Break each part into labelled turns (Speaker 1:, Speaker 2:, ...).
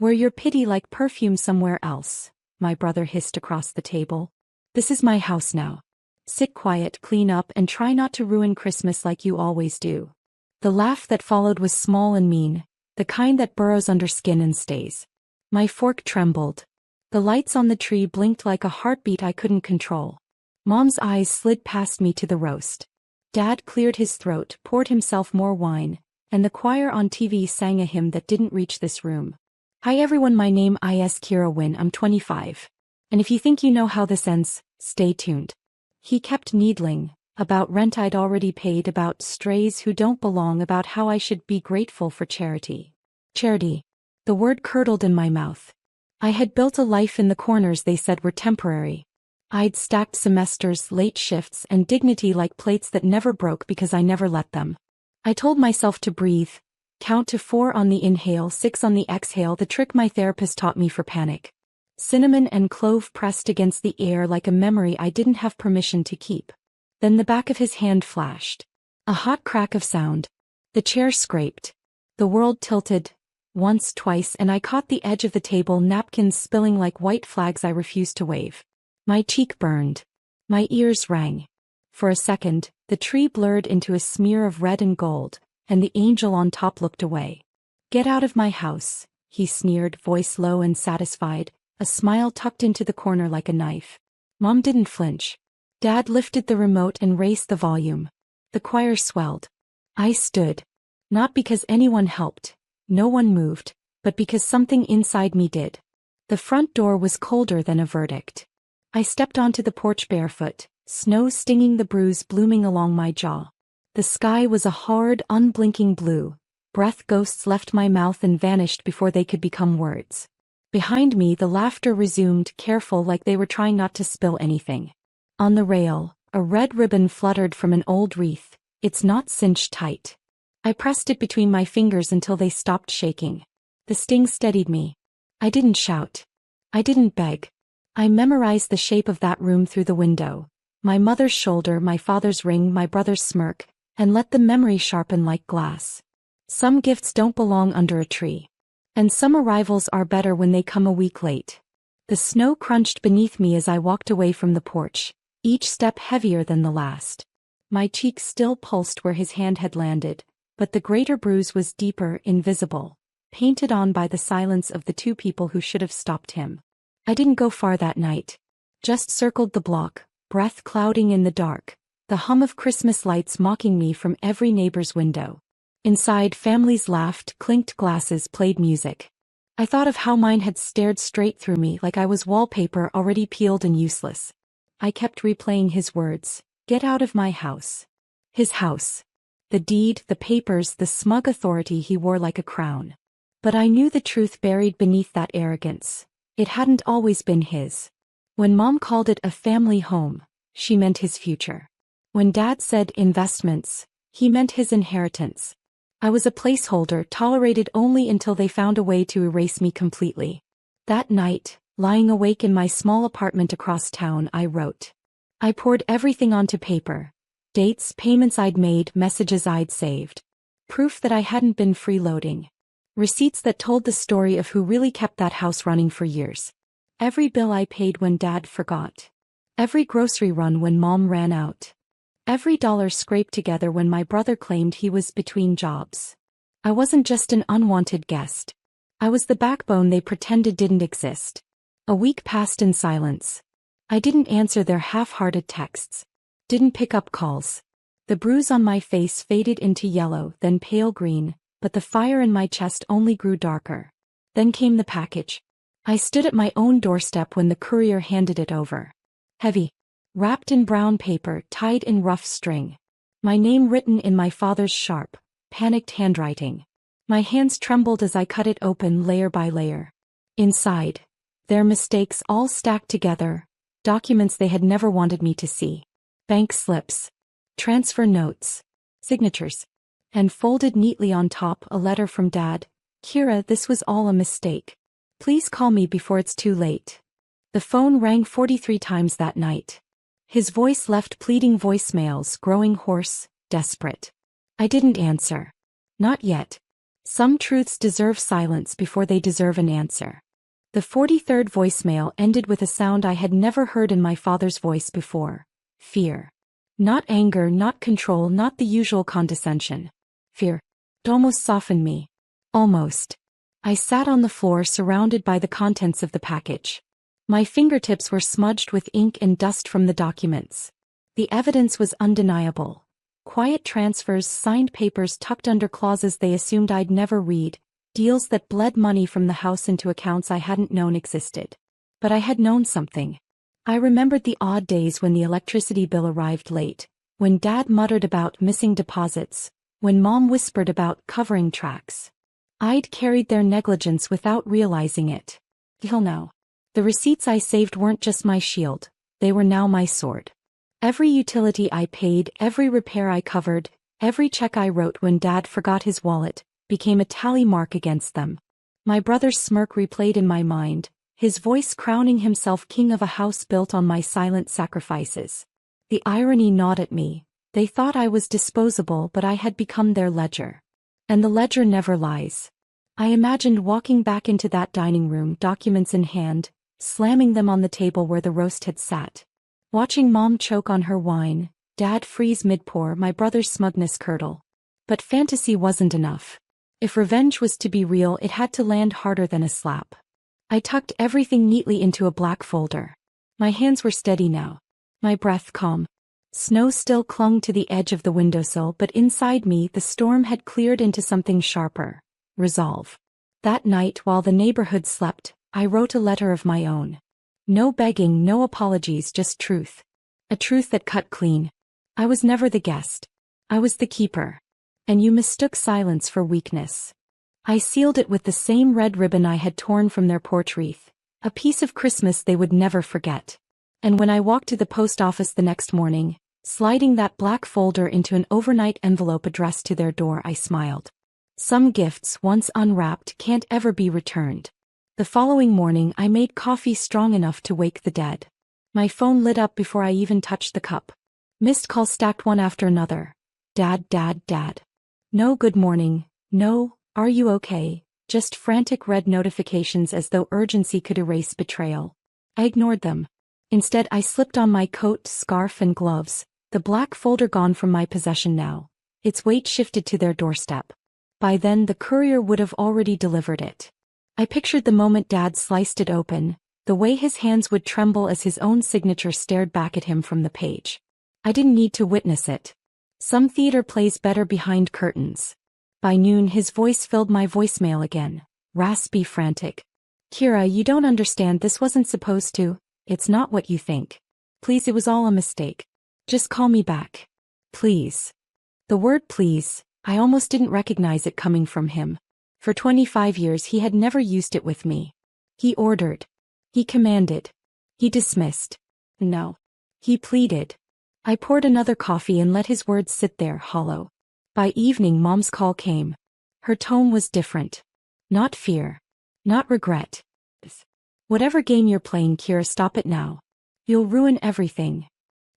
Speaker 1: Wear your pity like perfume somewhere else, my brother hissed across the table. This is my house now. Sit quiet, clean up, and try not to ruin Christmas like you always do. The laugh that followed was small and mean, the kind that burrows under skin and stays. My fork trembled. The lights on the tree blinked like a heartbeat I couldn't control. Mom's eyes slid past me to the roast. Dad cleared his throat, poured himself more wine, and the choir on TV sang a hymn that didn't reach this room. Hi everyone, my name is Kira Wynn, I'm 25. And if you think you know how this ends, stay tuned. He kept needling, about rent I'd already paid, about strays who don't belong, about how I should be grateful for charity. Charity. The word curdled in my mouth. I had built a life in the corners they said were temporary. I'd stacked semesters, late shifts, and dignity like plates that never broke because I never let them. I told myself to breathe, count to 4 on the inhale, 6 on the exhale, the trick my therapist taught me for panic. Cinnamon and clove pressed against the air like a memory I didn't have permission to keep. Then the back of his hand flashed. A hot crack of sound. The chair scraped. The world tilted. Once, twice, and I caught the edge of the table, napkins spilling like white flags I refused to wave. My cheek burned. My ears rang. For a second, the tree blurred into a smear of red and gold, and the angel on top looked away. Get out of my house, he sneered, voice low and satisfied, a smile tucked into the corner like a knife. Mom didn't flinch. Dad lifted the remote and raised the volume. The choir swelled. I stood. Not because anyone helped. No one moved, but because something inside me did. The front door was colder than a verdict. I stepped onto the porch barefoot, snow stinging, the bruise blooming along my jaw. The sky was a hard, unblinking blue. Breath ghosts left my mouth and vanished before they could become words. Behind me the laughter resumed, careful, like they were trying not to spill anything. On the rail, a red ribbon fluttered from an old wreath, its knot cinched tight. I pressed it between my fingers until they stopped shaking. The sting steadied me. I didn't shout. I didn't beg. I memorized the shape of that room through the window. My mother's shoulder, my father's ring, my brother's smirk, and let the memory sharpen like glass. Some gifts don't belong under a tree. And some arrivals are better when they come a week late. The snow crunched beneath me as I walked away from the porch, each step heavier than the last. My cheek still pulsed where his hand had landed, but the greater bruise was deeper, invisible, painted on by the silence of the two people who should have stopped him. I didn't go far that night. Just circled the block, breath clouding in the dark, the hum of Christmas lights mocking me from every neighbor's window. Inside, families laughed, clinked glasses, played music. I thought of how mine had stared straight through me like I was wallpaper already peeled and useless. I kept replaying his words, "Get out of my house." His house. The deed, the papers, the smug authority he wore like a crown. But I knew the truth buried beneath that arrogance. It hadn't always been his. When Mom called it a family home, she meant his future. When Dad said investments, he meant his inheritance. I was a placeholder, tolerated only until they found a way to erase me completely. That night, lying awake in my small apartment across town, I wrote. I poured everything onto paper. Dates, payments I'd made, messages I'd saved. Proof that I hadn't been freeloading. Receipts that told the story of who really kept that house running for years. Every bill I paid when Dad forgot. Every grocery run when Mom ran out. Every dollar scraped together when my brother claimed he was between jobs. I wasn't just an unwanted guest. I was the backbone they pretended didn't exist. A week passed in silence. I didn't answer their half-hearted texts. Didn't pick up calls. The bruise on my face faded into yellow, then pale green, but the fire in my chest only grew darker. Then came the package. I stood at my own doorstep when the courier handed it over. Heavy. Wrapped in brown paper, tied in rough string. My name written in my father's sharp, panicked handwriting. My hands trembled as I cut it open layer by layer. Inside, their mistakes all stacked together, documents they had never wanted me to see. Bank slips. Transfer notes. Signatures. And folded neatly on top, a letter from Dad. Kira, this was all a mistake. Please call me before it's too late. The phone rang 43 times that night. His voice left pleading voicemails, growing hoarse, desperate. I didn't answer. Not yet. Some truths deserve silence before they deserve an answer. The 43rd voicemail ended with a sound I had never heard in my father's voice before. Fear. Not anger, not control, not the usual condescension. Fear. It almost softened me. Almost. I sat on the floor surrounded by the contents of the package. My fingertips were smudged with ink and dust from the documents. The evidence was undeniable. Quiet transfers, signed papers tucked under clauses they assumed I'd never read, deals that bled money from the house into accounts I hadn't known existed. But I had known something. I remembered the odd days when the electricity bill arrived late, when Dad muttered about missing deposits, when Mom whispered about covering tracks. I'd carried their negligence without realizing it. Till now. The receipts I saved weren't just my shield, they were now my sword. Every utility I paid, every repair I covered, every check I wrote when Dad forgot his wallet, became a tally mark against them. My brother's smirk replayed in my mind, his voice crowning himself king of a house built on my silent sacrifices. The irony gnawed at me. They thought I was disposable, but I had become their ledger. And the ledger never lies. I imagined walking back into that dining room, documents in hand, slamming them on the table where the roast had sat. Watching Mom choke on her wine, Dad freeze mid-pour, my brother's smugness curdle. But fantasy wasn't enough. If revenge was to be real, it had to land harder than a slap. I tucked everything neatly into a black folder. My hands were steady now. My breath calm. Snow still clung to the edge of the windowsill, but inside me the storm had cleared into something sharper. Resolve. That night, while the neighborhood slept, I wrote a letter of my own. No begging, no apologies, just truth. A truth that cut clean. I was never the guest. I was the keeper. And you mistook silence for weakness. I sealed it with the same red ribbon I had torn from their porch wreath, a piece of Christmas they would never forget. And when I walked to the post office the next morning, sliding that black folder into an overnight envelope addressed to their door, I smiled. Some gifts, once unwrapped, can't ever be returned. The following morning I made coffee strong enough to wake the dead. My phone lit up before I even touched the cup. Missed calls stacked one after another. Dad, Dad, Dad. No good morning, no, are you okay? Just frantic red notifications as though urgency could erase betrayal. I ignored them. Instead I slipped on my coat, scarf and gloves, the black folder gone from my possession now. Its weight shifted to their doorstep. By then the courier would have already delivered it. I pictured the moment Dad sliced it open, the way his hands would tremble as his own signature stared back at him from the page. I didn't need to witness it. Some theater plays better behind curtains. By noon his voice filled my voicemail again, raspy, frantic. Kira, you don't understand, this wasn't supposed to. It's not what you think. Please, it was all a mistake. Just call me back. Please. The word please, I almost didn't recognize it coming from him. For 25 years he had never used it with me. He ordered. He commanded. He dismissed. No. He pleaded. I poured another coffee and let his words sit there, hollow. By evening Mom's call came. Her tone was different. Not fear. Not regret. Whatever game you're playing, Kira, stop it now. You'll ruin everything.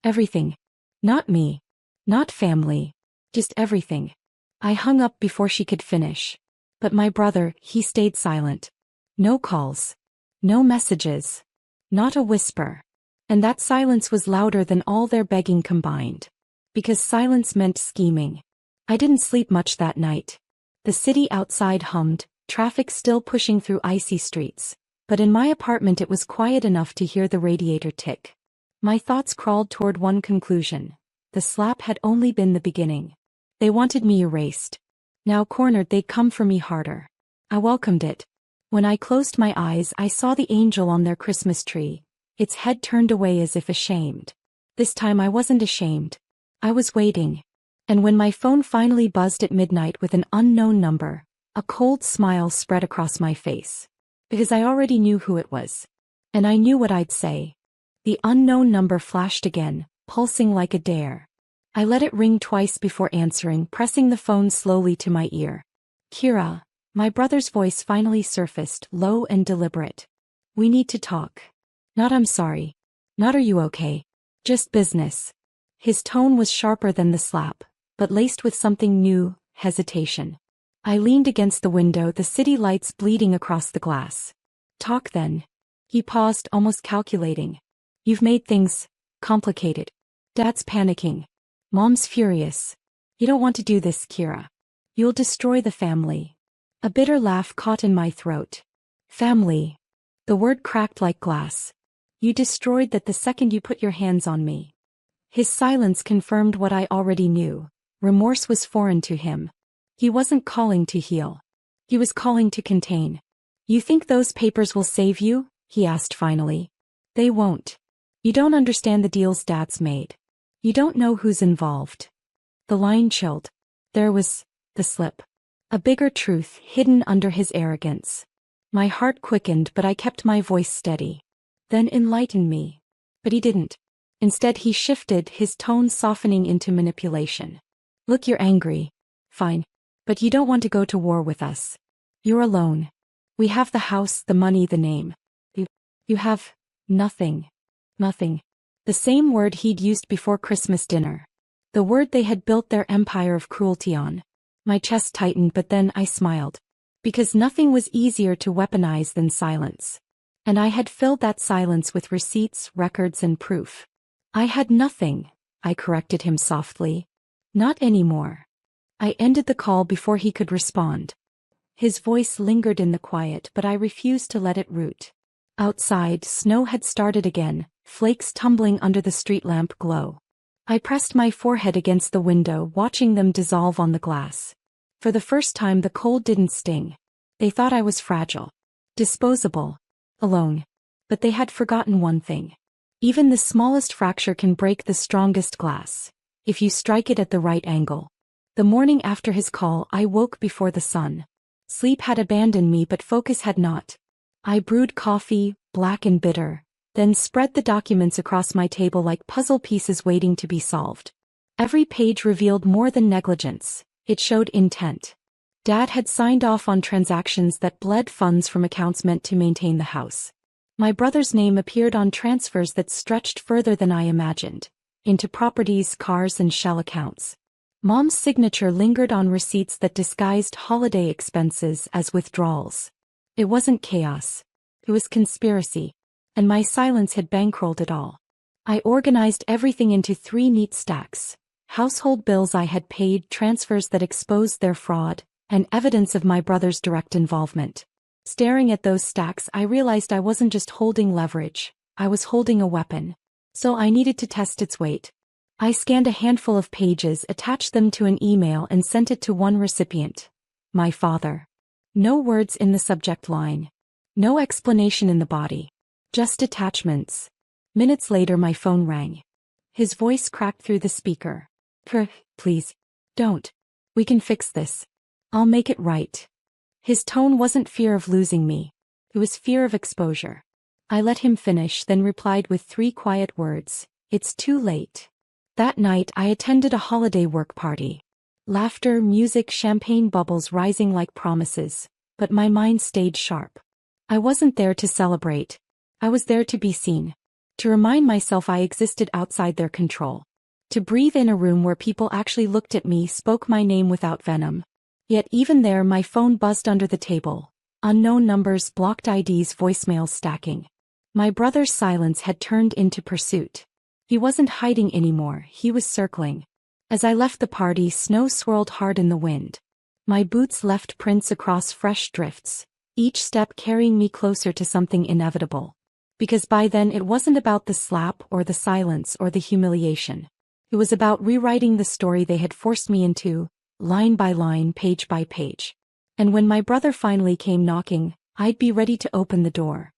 Speaker 1: Everything. Not me. Not family. Just everything. I hung up before she could finish. But my brother, he stayed silent. No calls. No messages. Not a whisper. And that silence was louder than all their begging combined. Because silence meant scheming. I didn't sleep much that night. The city outside hummed, traffic still pushing through icy streets. But in my apartment it was quiet enough to hear the radiator tick. My thoughts crawled toward one conclusion. The slap had only been the beginning. They wanted me erased. Now cornered, they'd come for me harder. I welcomed it. When I closed my eyes I saw the angel on their Christmas tree, its head turned away as if ashamed. This time I wasn't ashamed. I was waiting. And when my phone finally buzzed at midnight with an unknown number, a cold smile spread across my face. Because I already knew who it was. And I knew what I'd say. The unknown number flashed again, pulsing like a dare. I let it ring twice before answering, pressing the phone slowly to my ear. Kira, my brother's voice finally surfaced, low and deliberate. We need to talk. Not I'm sorry. Not are you okay. Just business. His tone was sharper than the slap, but laced with something new, hesitation. I leaned against the window, the city lights bleeding across the glass. Talk then. He paused, almost calculating. You've made things complicated. Dad's panicking. Mom's furious. You don't want to do this, Kira. You'll destroy the family. A bitter laugh caught in my throat. Family. The word cracked like glass. You destroyed that the second you put your hands on me. His silence confirmed what I already knew. Remorse was foreign to him. He wasn't calling to heal. He was calling to contain. You think those papers will save you? He asked finally. They won't. You don't understand the deals Dad's made. You don't know who's involved. The line chilled. There was the slip. A bigger truth hidden under his arrogance. My heart quickened, but I kept my voice steady. Then enlighten me. But he didn't. Instead he shifted, his tone softening into manipulation. Look, you're angry. Fine. But you don't want to go to war with us. You're alone. We have the house, the money, the name. You have nothing. Nothing. The same word he'd used before Christmas dinner. The word they had built their empire of cruelty on. My chest tightened, but then I smiled. Because nothing was easier to weaponize than silence. And I had filled that silence with receipts, records, and proof. I had nothing, I corrected him softly. Not anymore. I ended the call before he could respond. His voice lingered in the quiet, but I refused to let it root. Outside, snow had started again, flakes tumbling under the street lamp glow. I pressed my forehead against the window, watching them dissolve on the glass. For the first time the cold didn't sting. They thought I was fragile. Disposable. Alone. But they had forgotten one thing. Even the smallest fracture can break the strongest glass, if you strike it at the right angle. The morning after his call, I woke before the sun. Sleep had abandoned me, but focus had not. I brewed coffee, black and bitter, then spread the documents across my table like puzzle pieces waiting to be solved. Every page revealed more than negligence. It showed intent. Dad had signed off on transactions that bled funds from accounts meant to maintain the house. My brother's name appeared on transfers that stretched further than I imagined, into properties, cars, and shell accounts. Mom's signature lingered on receipts that disguised holiday expenses as withdrawals. It wasn't chaos. It was conspiracy. And my silence had bankrolled it all. I organized everything into 3 neat stacks. Household bills I had paid, transfers that exposed their fraud, and evidence of my brother's direct involvement. Staring at those stacks, I realized I wasn't just holding leverage, I was holding a weapon. So I needed to test its weight. I scanned a handful of pages, attached them to an email, and sent it to one recipient. My father. No words in the subject line. No explanation in the body. Just attachments. Minutes later my phone rang. His voice cracked through the speaker. Please. Don't. We can fix this. I'll make it right. His tone wasn't fear of losing me. It was fear of exposure. I let him finish, then replied with 3 quiet words. It's too late. That night I attended a holiday work party. Laughter, music, champagne bubbles rising like promises, but my mind stayed sharp. I wasn't there to celebrate. I was there to be seen. To remind myself I existed outside their control. To breathe in a room where people actually looked at me, spoke my name without venom. Yet even there my phone buzzed under the table. Unknown numbers, blocked IDs, voicemails stacking. My brother's silence had turned into pursuit. He wasn't hiding anymore, he was circling. As I left the party, snow swirled hard in the wind. My boots left prints across fresh drifts, each step carrying me closer to something inevitable. Because by then it wasn't about the slap or the silence or the humiliation. It was about rewriting the story they had forced me into, line by line, page by page. And when my brother finally came knocking, I'd be ready to open the door.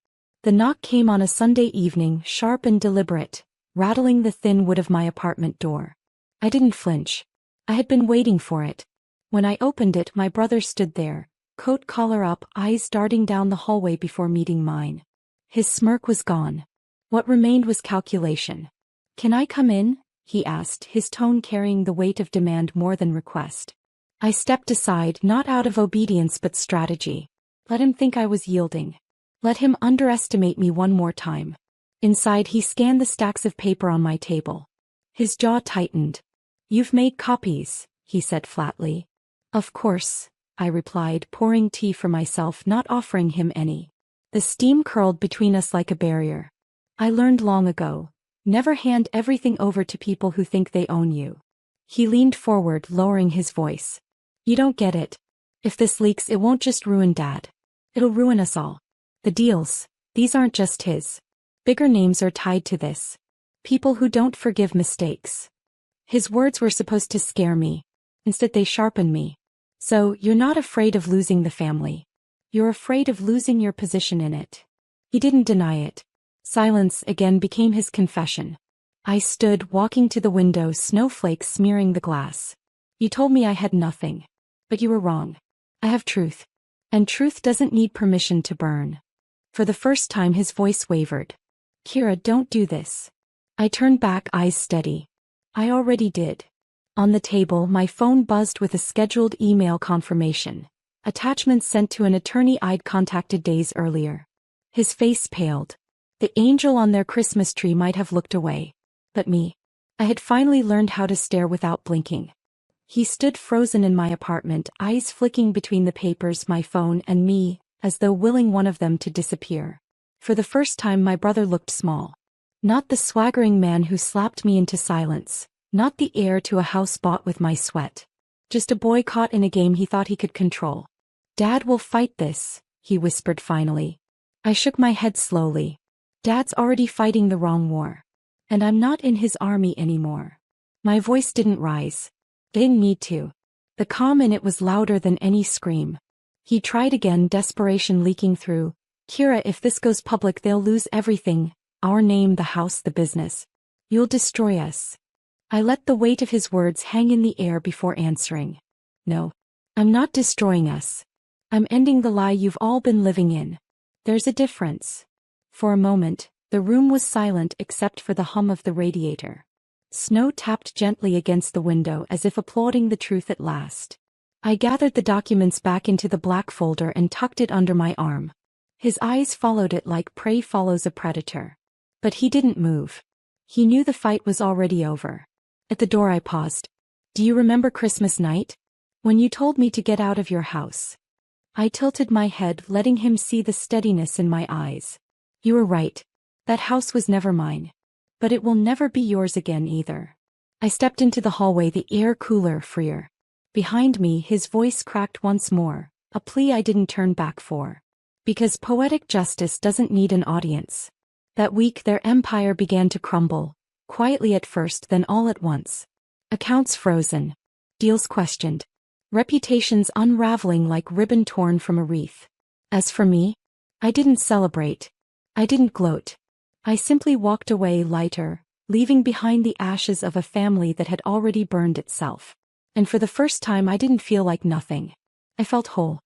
Speaker 1: The knock came on a Sunday evening, sharp and deliberate, rattling the thin wood of my apartment door. I didn't flinch. I had been waiting for it. When I opened it, my brother stood there, coat collar up, eyes darting down the hallway before meeting mine. His smirk was gone. What remained was calculation. "Can I come in?" he asked, his tone carrying the weight of demand more than request. I stepped aside, not out of obedience but strategy. Let him think I was yielding. Let him underestimate me one more time. Inside he scanned the stacks of paper on my table. His jaw tightened. "You've made copies," he said flatly. "Of course. I replied, pouring tea for myself, not offering him any. The steam curled between us like a barrier. I learned long ago, never hand everything over to people who think they own you. He leaned forward, lowering his voice. You don't get it. If this leaks, it won't just ruin Dad. It'll ruin us all. The deals, these aren't just his. Bigger names are tied to this. People who don't forgive mistakes. His words were supposed to scare me. Instead they sharpened me. So, you're not afraid of losing the family. You're afraid of losing your position in it. He didn't deny it. Silence again became his confession. I stood, walking to the window, snowflakes smearing the glass. You told me I had nothing. But you were wrong. I have truth. And truth doesn't need permission to burn. For the first time his voice wavered. Kira, don't do this. I turned back, eyes steady. I already did. On the table, my phone buzzed with a scheduled email confirmation. Attachments sent to an attorney I'd contacted days earlier. His face paled. The angel on their Christmas tree might have looked away. But me. I had finally learned how to stare without blinking. He stood frozen in my apartment, eyes flicking between the papers, my phone, and me, as though willing one of them to disappear. For the first time my brother looked small. Not the swaggering man who slapped me into silence, not the heir to a house bought with my sweat. Just a boy caught in a game he thought he could control. Dad will fight this, he whispered finally. I shook my head slowly. Dad's already fighting the wrong war. And I'm not in his army anymore. My voice didn't rise. Didn't need to. The calm in it was louder than any scream. He tried again, desperation leaking through. Kira, if this goes public, they'll lose everything. Our name, the house, the business. You'll destroy us. I let the weight of his words hang in the air before answering. No. I'm not destroying us. I'm ending the lie you've all been living in. There's a difference. For a moment, the room was silent except for the hum of the radiator. Snow tapped gently against the window as if applauding the truth at last. I gathered the documents back into the black folder and tucked it under my arm. His eyes followed it like prey follows a predator. But he didn't move. He knew the fight was already over. At the door I paused. Do you remember Christmas night? When you told me to get out of your house. I tilted my head, letting him see the steadiness in my eyes. You were right. That house was never mine. But it will never be yours again either. I stepped into the hallway, the air cooler, freer. Behind me, his voice cracked once more, a plea I didn't turn back for. Because poetic justice doesn't need an audience. That week their empire began to crumble, quietly at first, then all at once. Accounts frozen. Deals questioned. Reputations unraveling like ribbon torn from a wreath. As for me, I didn't celebrate. I didn't gloat. I simply walked away lighter, leaving behind the ashes of a family that had already burned itself. And for the first time I didn't feel like nothing. I felt whole.